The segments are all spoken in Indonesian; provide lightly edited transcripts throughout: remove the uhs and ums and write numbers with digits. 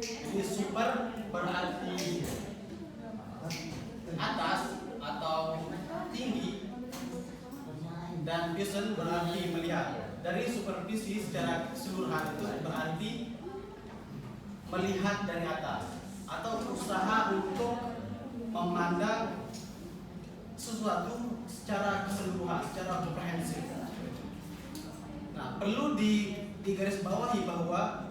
Jadi super berarti atas atau tinggi, dan vision berarti melihat. Dari supervisi secara keseluruhan itu berarti melihat dari atas atau usaha untuk memandang sesuatu secara keseluruhan, secara komprehensif. Nah, perlu digarisbawahi bahwa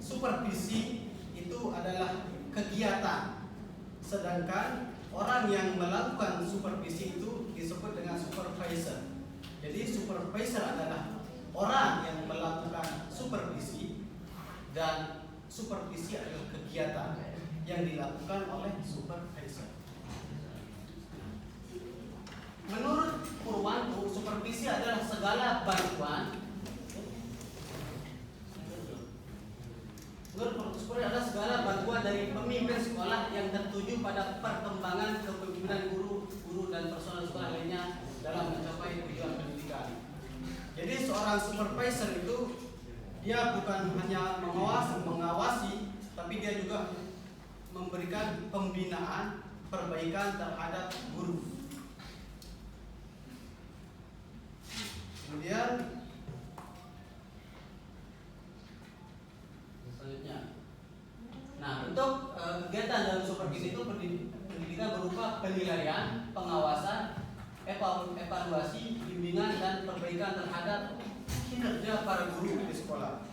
supervisi itu adalah kegiatan, sedangkan orang yang melakukan supervisi itu disebut dengan supervisor. Jadi supervisor adalah orang yang melakukan supervisi, dan supervisi adalah kegiatan yang dilakukan oleh supervisor. Menurut Purwanto, supervisi adalah segala bantuan. Menurut Purwanto adalah segala bantuan dari pemimpin sekolah yang tertuju pada perkembangan kepemimpinan guru dan personel sekolah lainnya dalam mencapai tujuan pendidikan. Jadi seorang supervisor itu dia bukan hanya mengawasi, tapi dia juga memberikan pembinaan, perbaikan terhadap guru. Kemudian selanjutnya, nah untuk kegiatan dalam supervisi itu pendidikan berupa penilaian, pengawasan, evaluasi, bimbingan, dan perbaikan terhadap kinerja para guru di sekolah.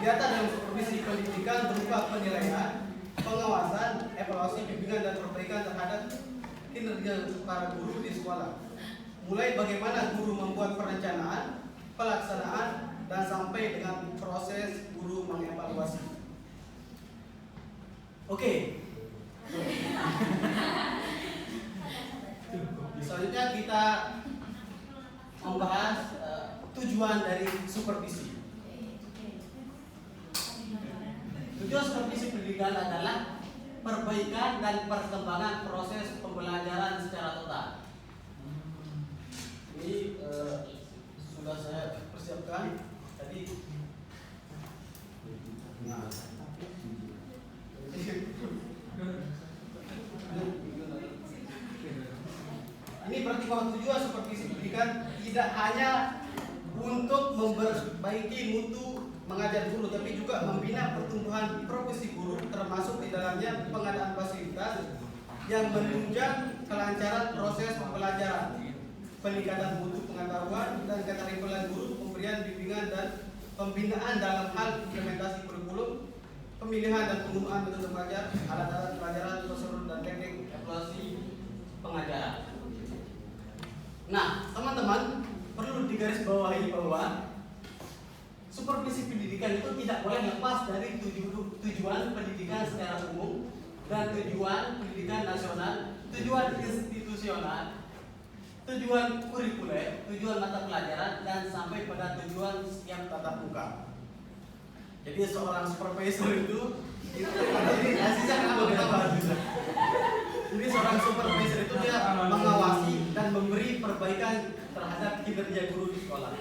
Kegiatan dalam supervisi pendidikan berupa penilaian, pengawasan, evaluasi, bimbingan, dan perbaikan terhadap kinerja para guru di sekolah. Mulai bagaimana guru membuat perencanaan, pelaksanaan, dan sampai dengan proses guru mengevaluasi. Oke. Selanjutnya kita membahas tujuan dari supervisi. Tujuan supervisi pendidikan adalah perbaikan dan perkembangan proses pembelajaran secara total. Ini sudah saya persiapkan tadi. Nah, ini berarti bahwa tujuan supervisi pendidikan tidak hanya untuk memperbaiki mutu mengajar guru, tapi juga membina pertumbuhan profesi guru, termasuk di dalamnya pengadaan fasilitas yang menunjang kelancaran proses pembelajaran, peningkatan mutu pengetahuan dan keterampilan guru, pemberian bimbingan dan pembinaan dalam hal implementasi kurikulum, pemilihan dan penggunaan metode belajar, alat-alat pelajaran, prosedur dan teknik evaluasi pengajaran. Nah, teman-teman, perlu digarisbawahi bahwa supervisi pendidikan itu tidak boleh lepas dari tujuan pendidikan secara umum dan tujuan pendidikan nasional, tujuan institusional, tujuan kurikuler, tujuan mata pelajaran, dan sampai pada tujuan setiap tatap muka. Jadi seorang supervisor itu aslinya kenapa kita bahas juga? Jadi seorang supervisor itu dia mengawasi dan memberi perbaikan terhadap kinerja guru di sekolah.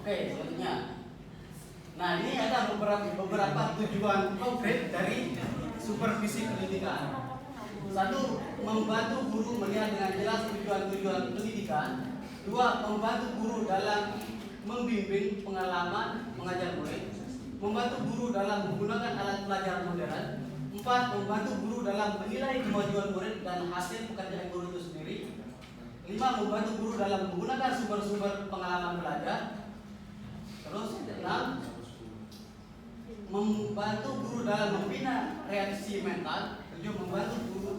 Oke, selanjutnya. Nah, ini ada beberapa tujuan konkret dari supervisi pendidikan. Satu, membantu guru melihat dengan jelas tujuan-tujuan pendidikan. Dua, membantu guru dalam membimbing pengalaman mengajar murid. Membantu guru dalam menggunakan alat pelajaran modern. Empat, membantu guru dalam menilai kemajuan murid dan hasil pekerjaan guru itu sendiri. Lima, membantu guru dalam menggunakan sumber-sumber pengalaman belajar. Terus, enam, membantu guru dalam membina reaksi mental. Tujuh, membantu guru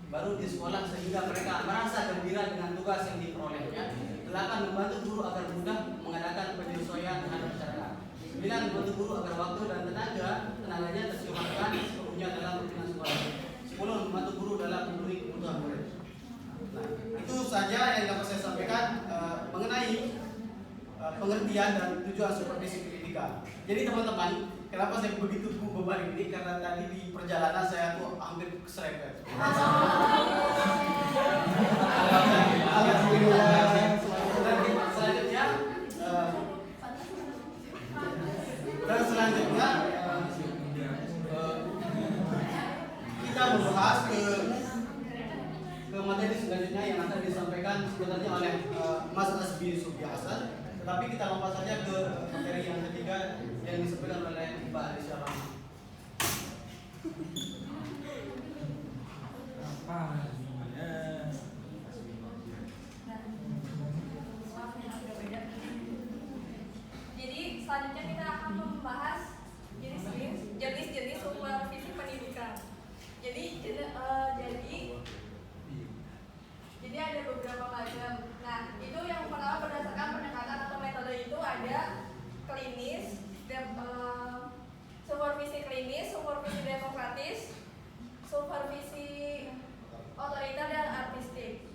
baru di sekolah sehingga mereka merasa gembira dengan tugas yang diperolehnya. Delapan, membantu guru agar mudah mengadakan penyesuaian terhadap masyarakat. 9, membantu guru agar waktu dan tenaganya tersiapkan sepenuhnya dalam rutinitas sekolah. 10, membantu guru dalam memenuhi kebutuhan murid. Nah, itu saja yang dapat saya sampaikan. mengenai pengertian dan tujuan supervisi pendidikan. Jadi teman-teman, kenapa saya begitu beban ini? Karena tadi di perjalanan saya tuh hampir keserempet. Selanjutnya kita membahas ke materi selanjutnya yang akan disampaikan sebenarnya oleh Mas Asbi Subiasa. Tetapi kita lompat saja ke materi yang ketiga yang disampaikan oleh Mbak Alicia Rama. Jadi selanjutnya kita akan membahas jenis-jenis supervisi pendidikan. Jadi ada beberapa macam. Nah, itu yang pertama berdasarkan pendekatan atau metode itu ada klinis, supervisi klinis, supervisi demokratis, supervisi otoriter dan artistik.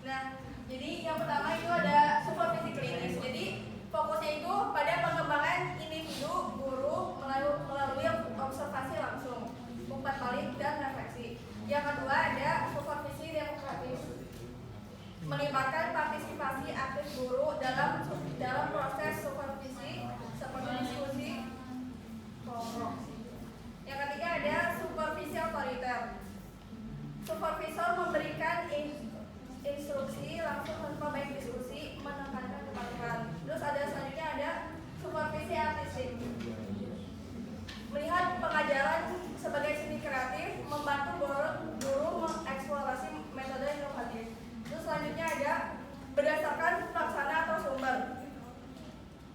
Nah, jadi yang pertama itu ada supervisi klinis. Jadi fokusnya itu pada pengembangan individu guru melalui observasi langsung, umpan balik dan refleksi. Yang kedua ada supervisi demokratis, melibatkan partisipasi aktif guru dalam proses supervisi seperti diskusi kelompok. Yang ketiga ada supervisi otoriter. Supervisor memberikan instruksi langsung tanpa baik diskusi, menekankan kepatuhan. Terus ada selanjutnya ada supervisi artistik, melihat pengajaran sebagai seni kreatif, membantu guru mengeksplorasi metode inovatif. Terus selanjutnya ada berdasarkan pelaksana atau sumber.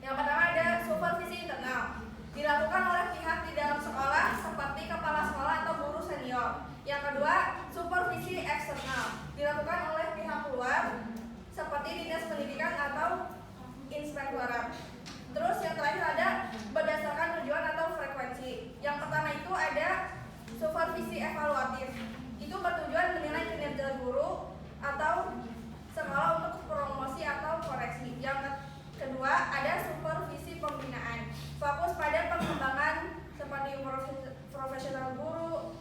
Yang pertama ada supervisi internal, dilakukan oleh pihak di dalam sekolah seperti kepala sekolah atau guru senior. Yang kedua, supervisi eksternal, dilakukan oleh pihak luar seperti dinas pendidikan atau inspektorat. Terus yang terakhir ada berdasarkan tujuan atau frekuensi. Yang pertama itu ada supervisi evaluatif, itu bertujuan menilai kinerja guru atau sekolah untuk promosi atau koreksi. Yang kedua ada supervisi pembinaan, fokus pada pengembangan seperti profesional guru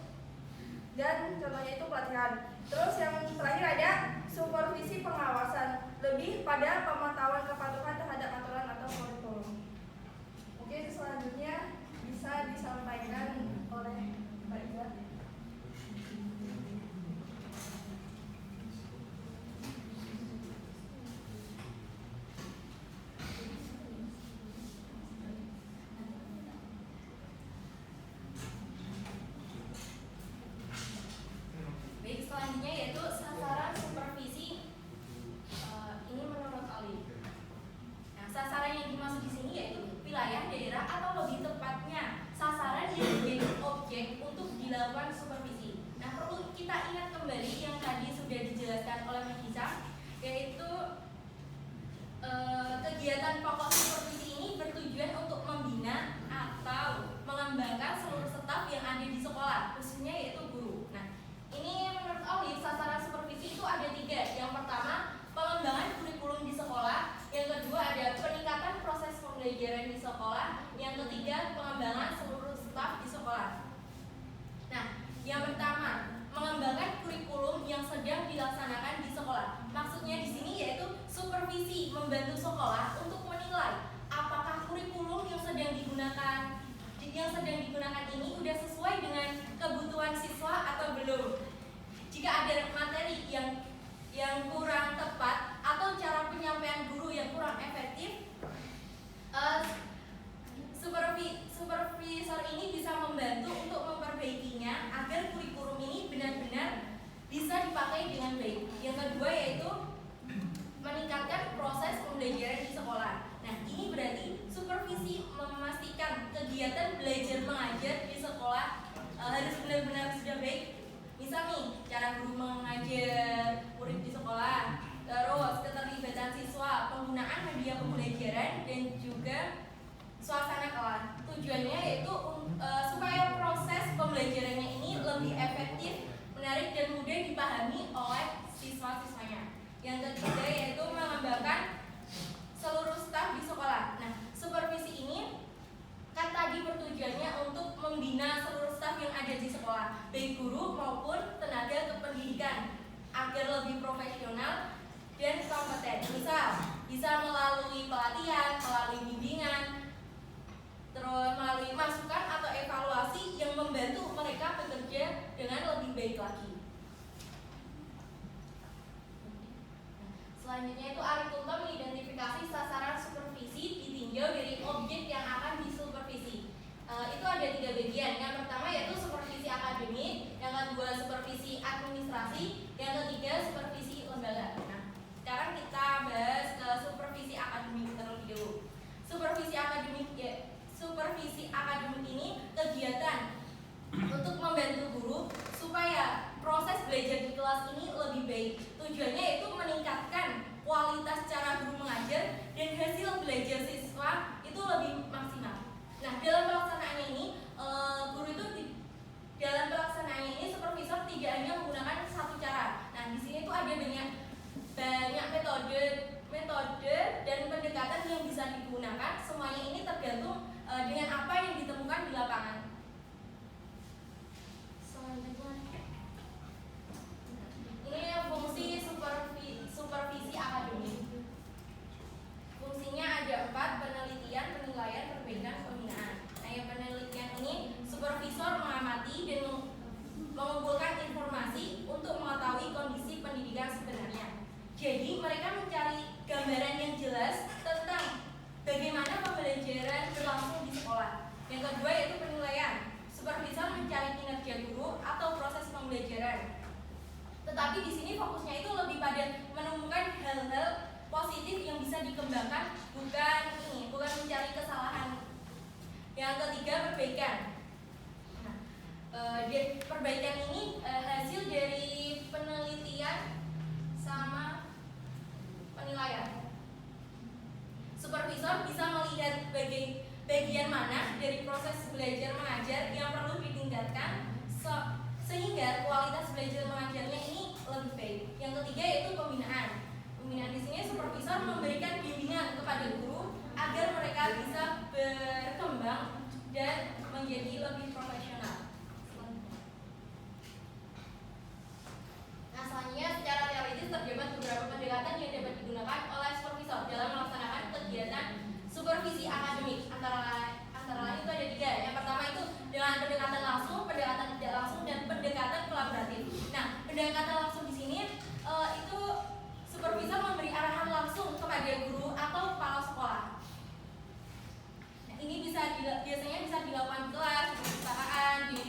dan contohnya itu pelatihan. Terus yang terakhir ada supervisi pengawasan, lebih pada pemantauan kepatuhan terhadap aturan atau kurikulum. Mungkin selanjutnya bisa disampaikan oleh Mbak Iza. Selanjutnya yaitu sasaran supervisi. Ini menurut Ali. Nah, sasaran yang dimaksud di sini yaitu wilayah, daerah, atau lebih tepatnya sasaran yang menjadi objek untuk dilakukan supervisi. Nah, perlu kita ingat kembali yang tadi sudah dijelaskan oleh Mbak Iza, yaitu kegiatan pokok supervisi ini bertujuan untuk membina atau mengembangkan seluruh staf yang ada di sekolah, khususnya yaitu guru. Nah, ini menurut Olive sasaran supervisi itu ada 3. Yang pertama, pengembangan kurikulum di sekolah. Yang kedua ada peningkatan proses pembelajaran di sekolah. Yang ketiga, pengembangan seluruh staf di sekolah. Nah, yang pertama, mengembangkan kurikulum yang sedang dilaksanakan di sekolah. Maksudnya di sini yaitu supervisi, membantu sekolah untuk menilai apakah kurikulum yang sedang digunakan ini sudah sesuai dengan kebutuhan siswa atau belum. Jika ada materi yang kurang tepat atau cara penyampaian guru yang kurang efektif, supervisor ini bisa membantu untuk memperbaikinya agar kurikulum ini benar-benar bisa dipakai dengan baik. Yang kedua yaitu meningkatkan proses pembelajaran di sekolah. Nah, ini pembelajaran dan juga suasana kelas. Tujuannya yaitu supaya proses pembelajarannya ini lebih efektif, menarik dan mudah dipahami oleh siswa-siswanya. Yang ketiga yaitu mengembangkan seluruh staf di sekolah. Nah, supervisi ini kan tadi bertujuannya untuk membina seluruh staf yang ada di sekolah, baik guru maupun tenaga kependidikan, agar lebih profesional dan kompeten. Misal, bisa melalui pelatihan, melalui bimbingan, terus melalui masukan atau evaluasi yang membantu mereka bekerja dengan lebih baik lagi. Selanjutnya itu Aritonto mengidentifikasi sasaran supervisi ditinjau dari objek yang akan disupervisi. Itu ada 3 bagian. Yang pertama yaitu supervisi akademik, yang kedua supervisi administrasi, yang ketiga supervisi lembaga. Nah, sekarang kita bahas ke supervisi akademik terlebih dahulu. Supervisi akademik ini kegiatan untuk membantu guru supaya proses belajar di kelas ini lebih baik. Tujuannya yaitu meningkatkan kualitas cara guru mengajar dan hasil belajar siswa itu lebih maksimal. Nah, dalam pelaksanaannya ini dalam pelaksanaannya ini supervisor tidak hanya menggunakan satu cara. Nah, di sini tuh ada banyak metode dan pendekatan yang bisa digunakan. Semuanya ini tergantung dengan apa yang ditemukan di lapangan. Ini fungsi supervisi akademik. Fungsinya ada 4: penelitian, penilaian, perbaikan, pembinaan. Nah, yang penelitian ini supervisor mengamati dan mengumpulkan informasi untuk mengetahui kondisi pendidikan sebenarnya. Jadi mereka mencari gambaran yang jelas tentang bagaimana pembelajaran berlangsung di sekolah. Yang kedua yaitu penilaian. Supervisor mencari kinerja guru atau proses pembelajaran. Tetapi di sini fokusnya itu lebih pada menemukan hal-hal positif yang bisa dikembangkan, bukan mencari kesalahan. Yang ketiga perbaikan. Nah, perbaikan ini hasil dari penelitian sama penilaian. Supervisor bisa melihat bagian mana dari proses belajar mengajar yang perlu ditingkatkan sehingga kualitas belajar mengajarnya ini lebih baik. Yang ketiga yaitu pembinaan. Pembinaan di sini supervisor memberikan bimbingan kepada guru agar mereka bisa berkembang dan menjadi lebih profesional. Nah, selanjutnya secara teoritis terdapat beberapa pendekatan yang dapat digunakan oleh supervisor dalam melaksanakan kegiatan supervisi akademik. Antara lain itu ada 3. Yang pertama itu dengan pendekatan langsung, pendekatan tidak langsung, dan pendekatan kolaboratif. Nah, pendekatan langsung di sini itu supervisor memberi arahan langsung kepada guru atau kepala sekolah. Nah, ini biasanya bisa dilakukan di kelas, di perpustakaan, di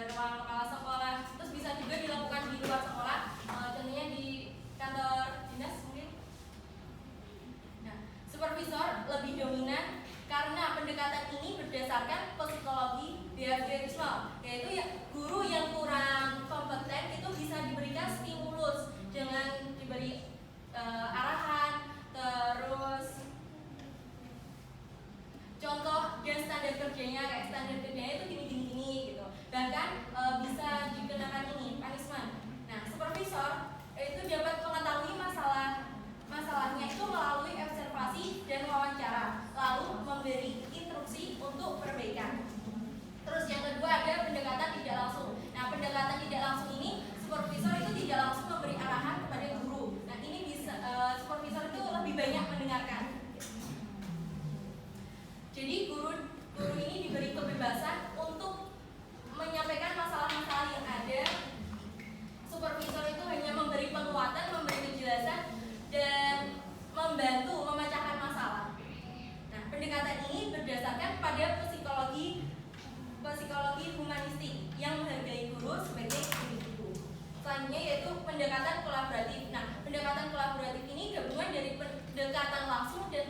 ruang kepala sekolah, terus bisa juga dilakukan di luar sekolah, contohnya di kantor dinas mungkin. Nah, supervisor lebih dominan karena pendekatan ini berdasarkan psikologi behaviorisme, yaitu guru yang kurang kompeten itu bisa diberikan stimulus dengan diberi arahan, terus contoh dan standar kerjanya, kayak standar kerjanya itu gini gitu. Bahkan bisa dikenakan ini punishment. Nah, supervisor itu dapat mengetahui masalahnya itu melalui observasi dan wawancara, lalu memberi instruksi untuk perbaikan. Terus yang kedua ada pendekatan tidak langsung. Nah, pendekatan tidak langsung ini supervisor itu tidak langsung memberi arahan kepada guru. Nah, ini bisa supervisor itu lebih banyak mendengarkan. Jadi guru ini diberi kebebasan untuk menyampaikan masalah-masalah yang ada. Supervisor itu hanya memberi penguatan, memberi kejelasan, dan membantu memecahkan masalah. Nah, pendekatan ini berdasarkan pada psikologi humanistik yang menghargai guru sebagai individu. Selanjutnya yaitu pendekatan kolaboratif. Nah, pendekatan kolaboratif ini gabungan dari pendekatan langsung dan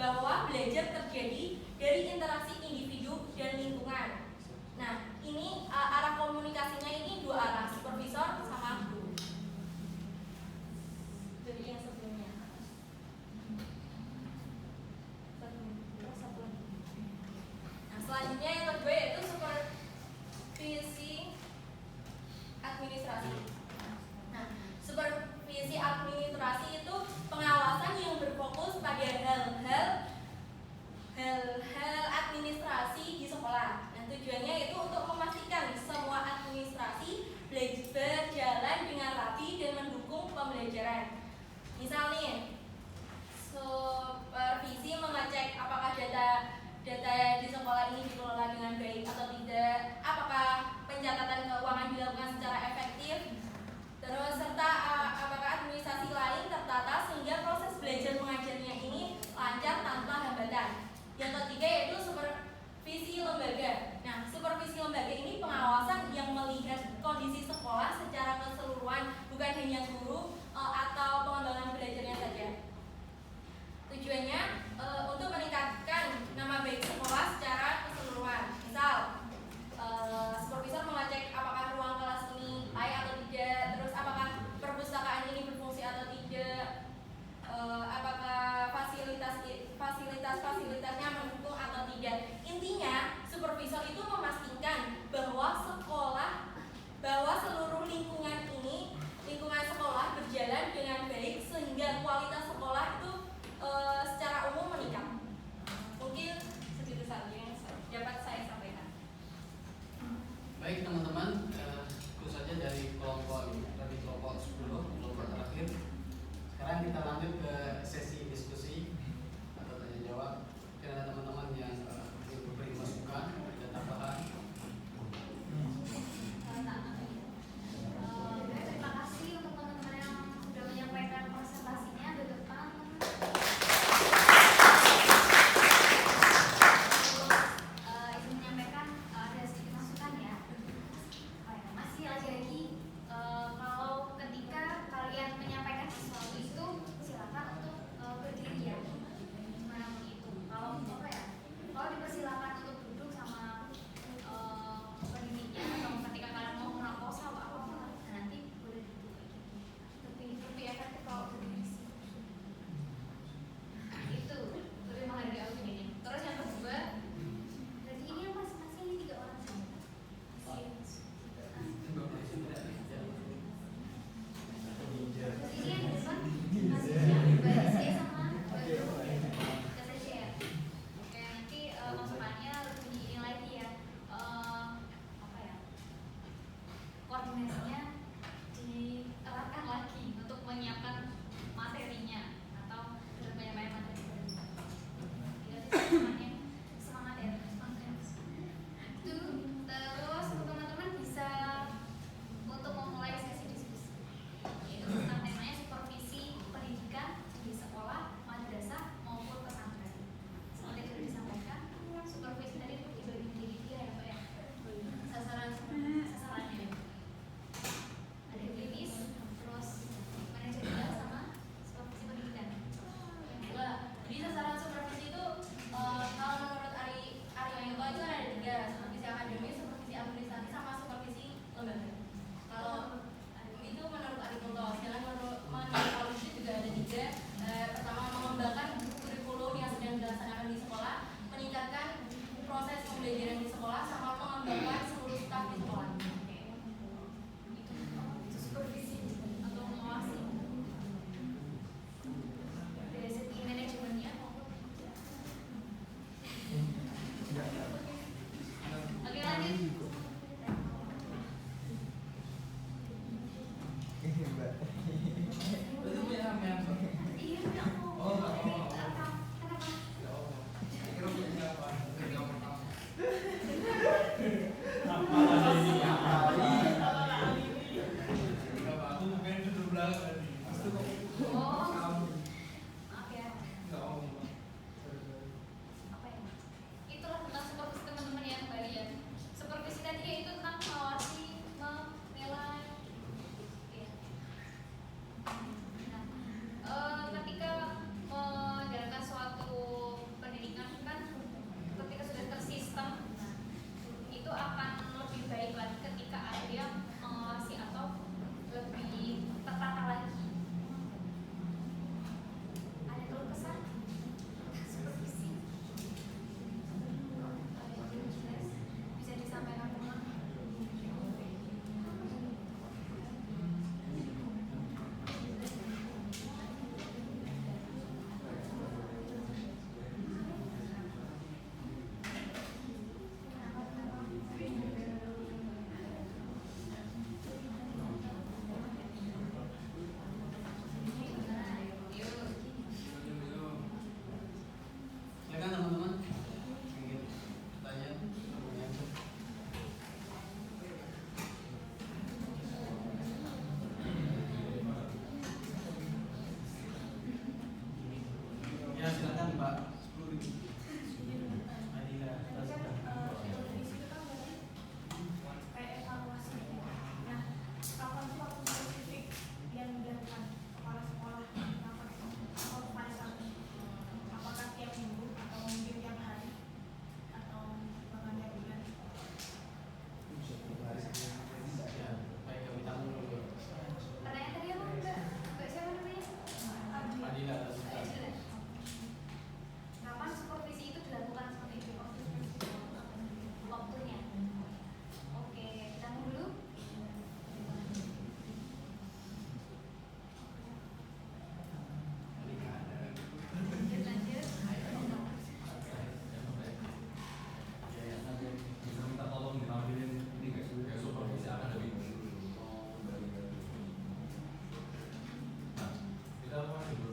bahwa belajar terjadi dari interaksi individu dan lingkungan. Nah, ini arah komunikasinya ini dua arah, supervisor sama guru. Jadi yang sebelumnya. Nah, selanjutnya yang kedua yaitu supervisi administrasi. Nah, supervisi administrasi itu pengawasan yang berfokus pada hal-hal administrasi di sekolah. Nah, tujuannya itu untuk memastikan semua administrasi berjalan Pak, 10.000. Adila, Tadi kan revisi itu kan berarti kayak evaluasi gitu. Nah, kapan sih waktu spesifik yang dilakukan kepala sekolah? Kapan? Atau pada saat ini? Apakah tiap minggu atau mungkin tiap hari atau bahkan tiap bulan? Ya, baik kami tamu dulu. Pertanyaan tadi apa Mbak siapa namanya? Adila, Kapan supervisi itu dilakukan seperti itu? Waktunya. Oke, kita dulu. Lanjut. Bisa minta tolong ditampilin ini nggak sih kayak supervisi akan dari nah kita apa dulu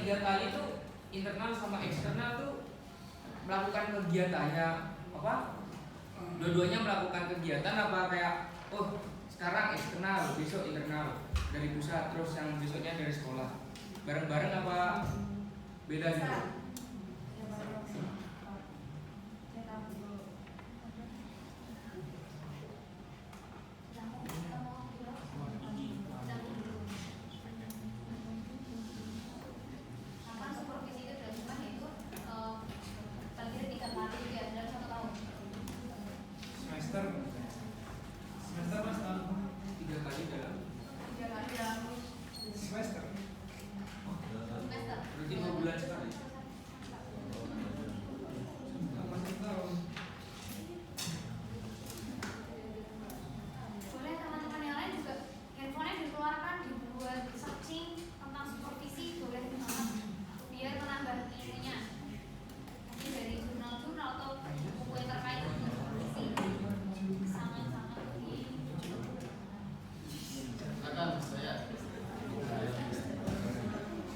3 kali tuh internal sama eksternal tuh melakukan kegiatannya apa? Dua-duanya melakukan kegiatan apa kayak sekarang eksternal, besok internal dari pusat, terus yang besoknya dari sekolah. Bareng-bareng apa beda gitu? Nah, supervisi itu dilakukan itu paling tidak 3 kali ya dalam 1 tahun. Semester mas tahun 3 kali dalam semester. Semester. berarti 2 bulan sekali. Boleh teman-teman yang lain juga handphonenya dikeluarkan, dibuat searching tentang supervisi, boleh banget biar menambah ilmunya. Mungkin dari jurnal-jurnal atau buku yang terkait dengan supervisi sangat-sangat lebih. Silakan saya.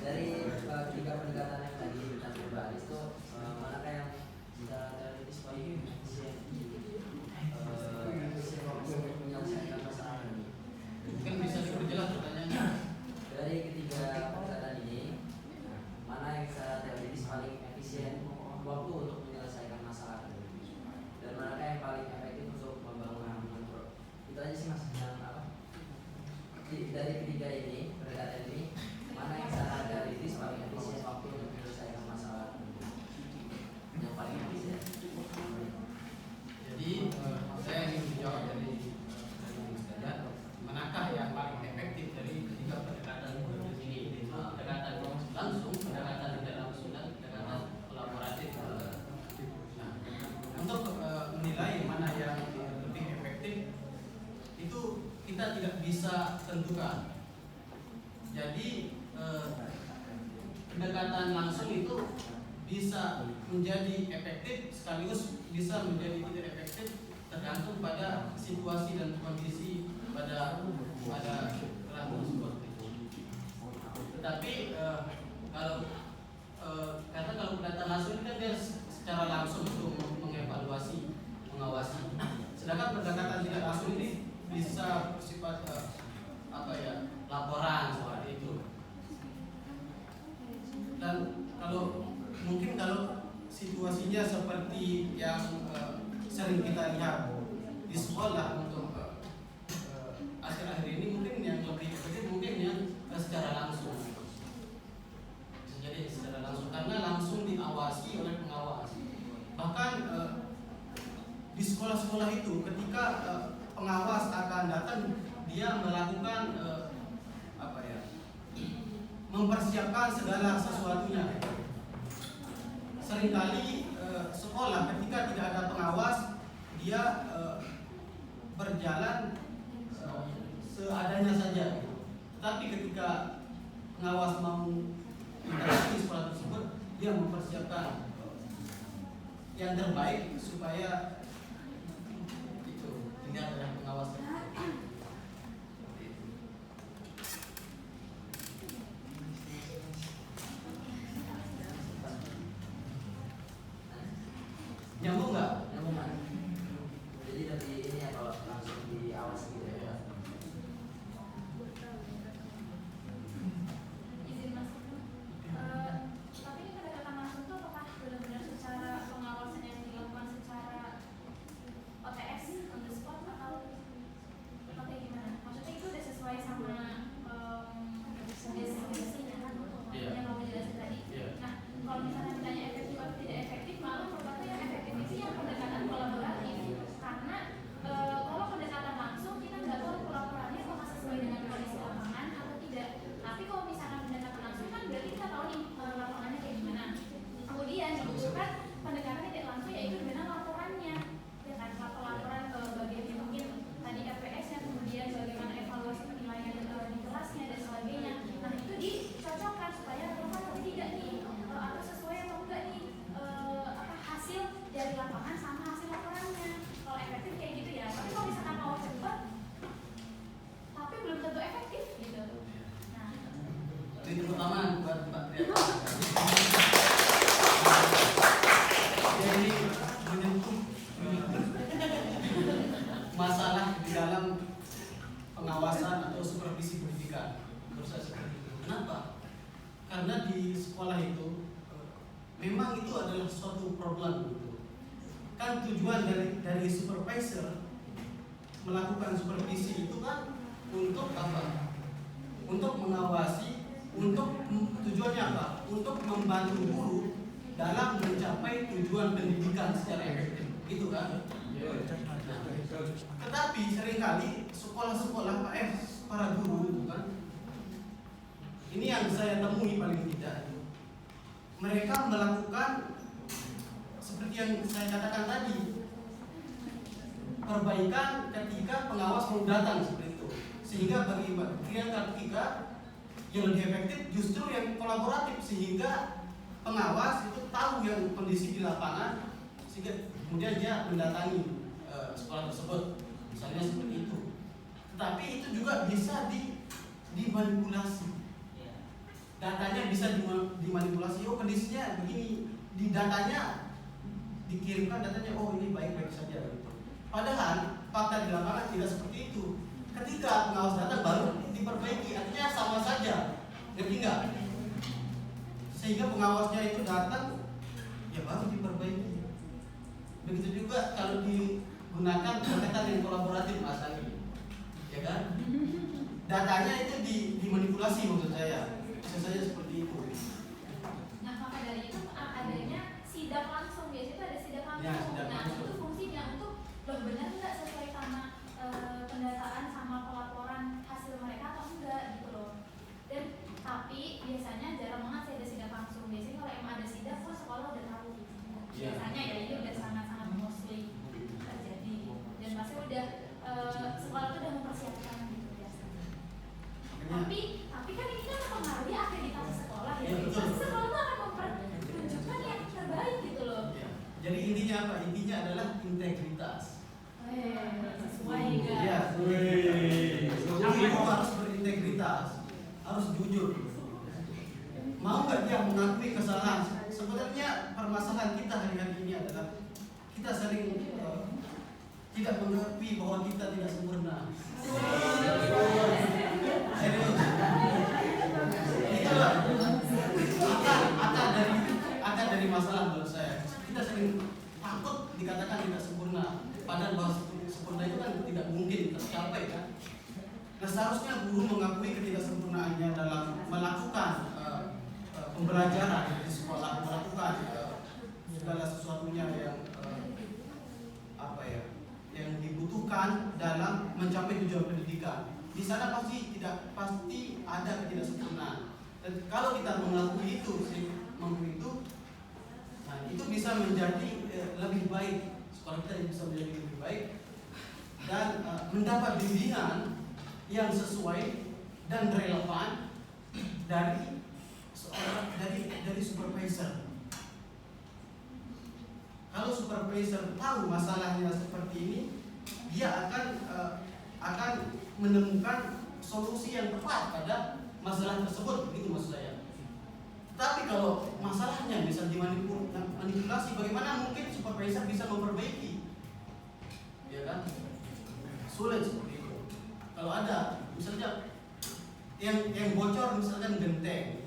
Dari 3 pendekatan yang tadi tentang berbahas itu manakah yang bisa teoritis paling efisien untuk menyelesaikan masalah ini? Mungkin bisa diperjelas pertanyaannya. Dari ketiga pendekatan ini, mana yang secara teoritis paling efisien waktu untuk menyelesaikan masalah dan manakah yang paling efektif untuk membangun hubungan? Itu aja sih mas, yang apa? Dari ketiga ini pendekatan ini, mana yang secara teoritis paling efisien waktu untuk menyelesaikan masalah yang paling efisien? Jadi saya ingin menjawab dari Mas Dada, manakah yang paling efektif dari ketiga pendekatan ini? Pendekatan langsung, pendekatan tidak langsung, dan pendekatan kolaboratif. Nah, untuk menilai mana yang lebih efektif itu kita tidak bisa tentukan. Jadi pendekatan langsung itu bisa menjadi efektif sekaligus bisa menjadi tidak efektif tergantung pada situasi dan kondisi pada kelas tersebut. Tetapi karena kalau pendekatan langsung ini kan dia secara langsung untuk mengevaluasi, mengawasi. Sedangkan pendekatan tidak langsung ini bisa bersifat laporan seperti itu. Dan kalau situasinya seperti yang sering kita lihat di sekolah untuk akhir-akhir ini, mungkin yang lebih efektif mungkin yang secara langsung. Jadi secara langsung karena langsung diawasi oleh pengawas. Bahkan di sekolah-sekolah itu ketika pengawas akan datang, dia melakukan mempersiapkan segala sesuatunya. Seringkali sekolah ketika tidak ada pengawas, dia berjalan seadanya saja. Tapi ketika pengawas mau interaksi di sekolah tersebut, dia mempersiapkan yang terbaik supaya itu tidak ada pengawas. Nyambung nggak? Nyambung kan? Jadi dari ini ya kalau langsung diawasi gitu ya. Izin mas, tapi ini pendekatan langsung itu apakah benar-benar secara pengawasan yang dilakukan secara OTS on the spot atau pengawasan atau supervisi pendidikan. Menurut saya seperti itu. Kenapa? Karena di sekolah itu memang itu adalah suatu problem gitu. Kan tujuan dari supervisor melakukan supervisi itu kan untuk apa? Untuk mengawasi, untuk tujuannya apa? Untuk membantu guru dalam mencapai tujuan pendidikan secara efektif, gitu kan? Tetapi seringkali sekolah-sekolah para guru itu kan, ini yang saya temui paling tidak, mereka melakukan seperti yang saya katakan tadi, perbaikan ketika pengawas mau datang seperti itu, sehingga bagi ketika yang lebih efektif justru yang kolaboratif, sehingga pengawas itu tahu yang kondisi di lapangan, sehingga kemudian dia mendatangi sekolah tersebut, misalnya seperti itu. Tetapi itu juga bisa dimanipulasi. Datanya bisa dimanipulasi. Oh, kondisinya begini, di datanya dikirimkan datanya, oh ini baik-baik saja gitu. Padahal fakta di lapangan tidak seperti itu. Ketika pengawas datang baru diperbaiki, artinya sama saja, ngerti nggak? Sehingga pengawasnya itu datang, ya baru diperbaiki. Begitu juga kalau digunakan pendekatan yang kolaboratif, Mas Ali, ya kan? Datanya itu dimanipulasi maksud saya. Bisa saja seperti itu. Nah, maka dari itu adanya sidak langsung, biasanya itu ada sidak langsung. Ya, sidak nah, langsung. itu fungsinya untuk benar nggak sesuai sama pendataan sama pelaporan hasil mereka atau enggak gitu loh. Dan tapi biasanya jarang banget sih ada sidak langsung. Biasanya kalau emang ada sidak, pun sekolah udah tahu. Ya. Biasanya ya ini udah sangat-sangat mostly terjadi. Dan pasti udah sekolah itu udah mempersiapkan gitu biasanya. Tapi kan ini kan mempengaruhi akreditasi sekolah ya. Ya, betul. Pasti sekolah itu akan mempertunjukkan yang terbaik gitu loh. Ya. Jadi intinya apa? Intinya adalah integritas. Sesuai kan? Ya, guru harus berintegritas, harus jujur. Mau nggak dia mengakui kesalahan? Sebenarnya permasalahan kita hari-hari ini adalah kita sering tidak mengakui bahwa kita tidak sempurna. Serius. Itulah akar dari masalah menurut saya. Kita sering takut dikatakan tidak sempurna, padahal bahwa sempurna itu kan tidak mungkin tercapai kan. Nah, seharusnya guru mengakui ketidaksempurnaannya dalam melakukan pembelajaran di sekolah, melakukan segala sesuatunya yang yang dibutuhkan dalam mencapai tujuan pendidikan. Di sana pasti ada ketidaksempurnaan. Dan kalau kita mengakui itu, nah itu bisa menjadi lebih baik. Sekolah kita bisa menjadi lebih baik dan mendapat bimbingan yang sesuai dan relevan dari supervisor. Kalau supervisor tahu masalahnya seperti ini, dia akan menemukan solusi yang tepat pada masalah tersebut, begitu maksud saya. Tapi kalau masalahnya bisa dimanipulasi, bagaimana mungkin supervisor bisa memperbaiki? Ya kan? Sulit seperti itu. Kalau ada, misalnya yang bocor misalkan genteng,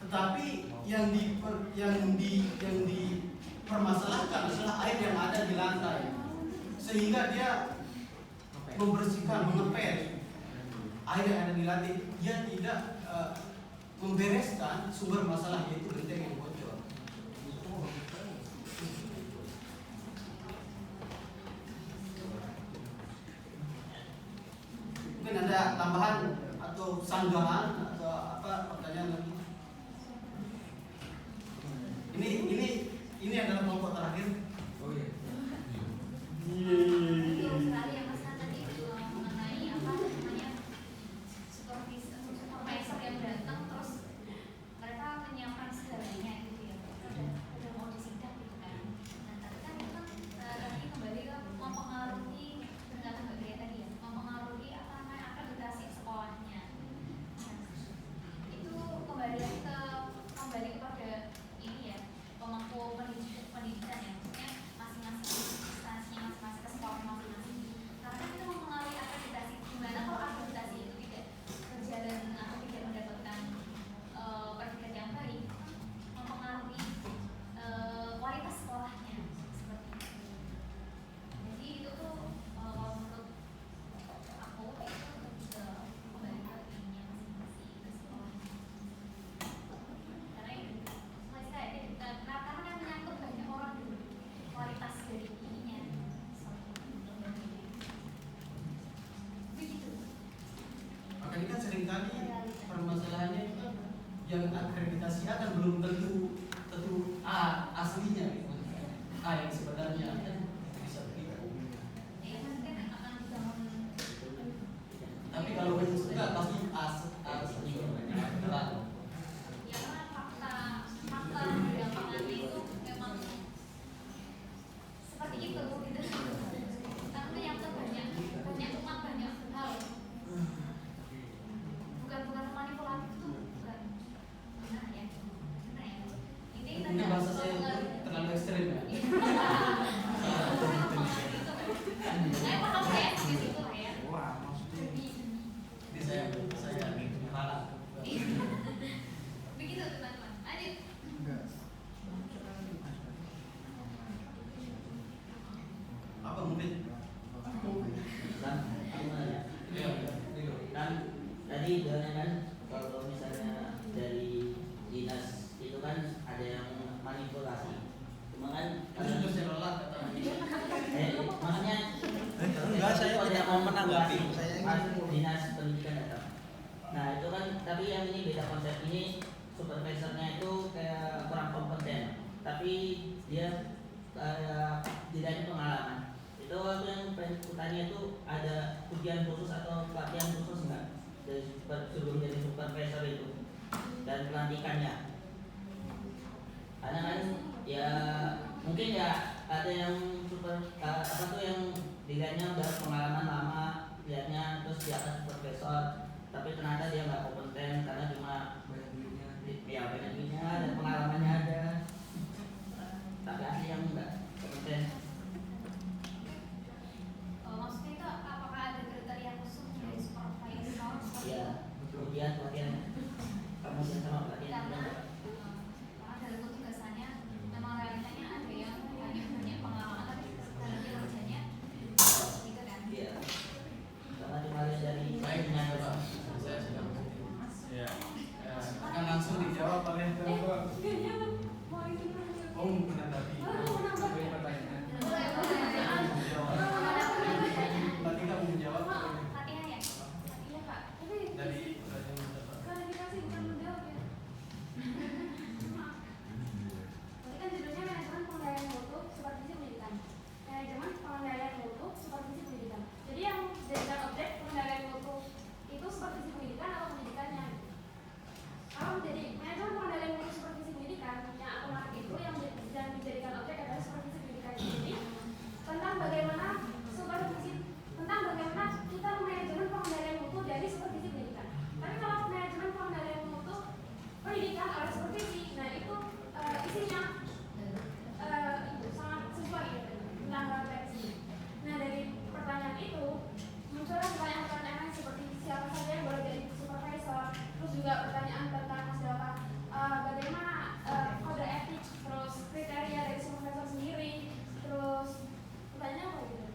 tetapi yang dipermasalahkan adalah air yang ada di lantai, sehingga dia membersihkan, mengepel air yang ada di lantai, dia tidak membereskan sumber masalah, yaitu genteng yang bocor. Mungkin ada tambahan atau sanggahan atau apa pertanyaan lagi? Ini adalah kelompok terakhir. Oh iya. Betul sekali ya Mas, kan tadi mengenai apa namanya supervisor yang datang terus mereka menyiapkan segalanya gitu ya, udah mau disidak gitu kan. Nah tapi kan itu kan tadi kembali ke mempengaruhi pendapat Mbak Gria tadi ya, mempengaruhi apa namanya akreditasi sekolahnya. Nah, itu kembali kepada ini ya, pemangku pendidikan ya. seringkali permasalahannya itu kan yang akreditasi A kan belum tentu A aslinya gitu. A yang sebenarnya kan bisa begitu. Tapi kalau enggak pasti A aslinya berat. Ya kan fakta di lapangan itu memang seperti itu gitu. Karena yang banyak hal. Bukan manipulatif tuh bukan. Benar ya. Ini Mungkin bahasa saya terlalu ekstrim ya. Saya paham ya di situ lah ya. Wah, maksudnya Jadi saya kalah. Begitu teman-teman. Lanjut. Apa mungkin? Dan aku mau nanya, kan tadi bilangnya kan kalau misalnya dari dinas itu kan ada yang manipulasi, cuma kan Itu sudah saya nolak kata. maksudnya Enggak, saya kalau tidak ada mau menanggapi. manipulasi, Saya pas ingin dinas pendidikan datang. Nah itu kan, tapi yang ini beda konsep. Ini supervisornya itu kayak kurang kompeten, tapi dia tidak pengalaman. Itu aku yang pengen kutanya itu ada ujian khusus atau pelatihan khusus enggak dari sebelum jadi supervisor itu dan pelantikannya? Karena kan ya mungkin ya ada yang apa tuh yang dilihatnya udah pengalaman lama, lihatnya terus di atas supervisor, tapi ternyata dia nggak kompeten karena cuma banyak duitnya. ya banyak duitnya dan pengalamannya ada, tapi asli yang enggak kompeten. Maksudnya itu apakah ada kriteria khusus dari supervisor? Iya, kemudian pelatihan kamu yang sama pelatihan Karena juga. dalam tugasannya memang realitanya ada yang banyak pengalaman tapi dalam kerjanya gitu kan. Iya. Karena cuma lihat dari Baiknya Pak, saya sudah Ya. akan langsung dijawab oleh Bapak. Mau itu Oh, menanggapi. Tapi pertanyaan. Boleh. Berarti kamu menjawab Latihan ya? Latihan Pak. dari pertanyaan Bapak. klarifikasi bukan menjawab ya. Tadi kan judulnya manajemen pengendalian mutu supervisi pendidikan. Manajemen pengendalian mutu supervisi pendidikan. Jadi yang jadikan objek pengendalian mutu itu supervisi pendidikan atau pendidikannya. Kalau menjadi manajemen pengendalian mutu supervisi pendidikan, yang aku maksud itu yang dijadikan objek adalah supervisi pendidikan. Jadi tentang bagaimana kita manajemen pengendalian mutu dari supervisi pendidikan. Tapi kalau manajemen pengendalian mutu pendidikan oleh supervisi, nah itu isinya sangat sesuai gitu tentang refleksi. Nah dari pertanyaan itu muncullah pertanyaan-pertanyaan seperti siapa saja yang boleh jadi supervisor, terus juga pertanyaan tentang misalkan bagaimana kode etik, terus kriteria dari supervisor sendiri, terus pertanyaan apa gitu?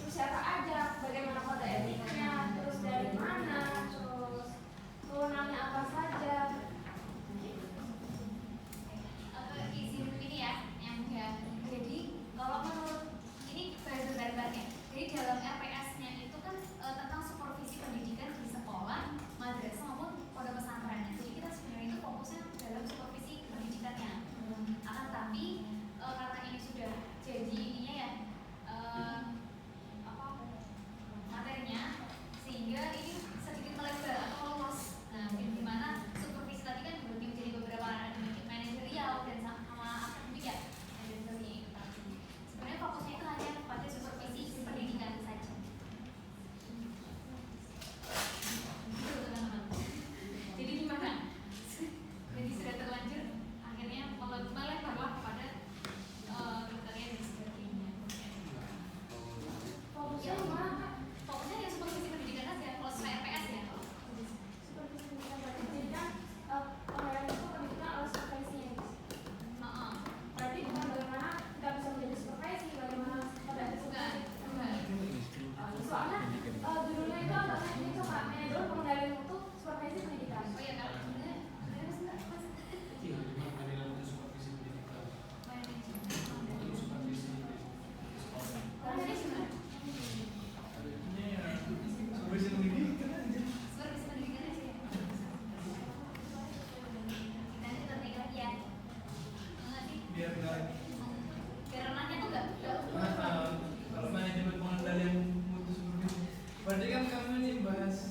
Terus siapa aja, bagaimana kode etiknya, terus dari mana, terus kewenangannya apa saja. Isi ini ya yang jadi kalau menurut ini bahan-bahannya, jadi dalam RPS-nya itu kan tentang supervisi pendidikan di sekolah, madrasah maupun pondok pesantren. Jadi kita sebenarnya itu fokusnya dalam supervisi pendidikannya. Akan tetapi karena ini sudah jadi ininya ya materinya, sehingga ini sedikit melebar atau luas. Nah, di mana supervisi tadi kan dibagi menjadi beberapa manajerial dan sama akademik ya. Dari sebenarnya fokusnya itu hanya pada supervisi pendidikan saja. Gitu teman-teman. Jadi gimana? Jadi sudah terlanjur akhirnya melebarlah kepada kriteria dan sebagainya. Fokusnya gimana Kak? Fokusnya ya supervisi pendidikan aja, kalau sesuai RPS ya. Supervisi pendidikan berarti pendidikan pengendalian itu pendidikan oleh supervisi ya. Berarti bukan bagaimana kita bisa menjadi supervisi, bagaimana pada ada supervisi. Soalnya judulnya itu agak ini tuh Kak, manajemen pengendalian mutu supervisi pendidikan. Oh iya Kak, sebenarnya Mas. Pengadilan untuk supervisi pendidikan, untuk supervisi sekolah. Karena ini sebenarnya Ini ya supervisi pendidikan aja. kamu nih bahas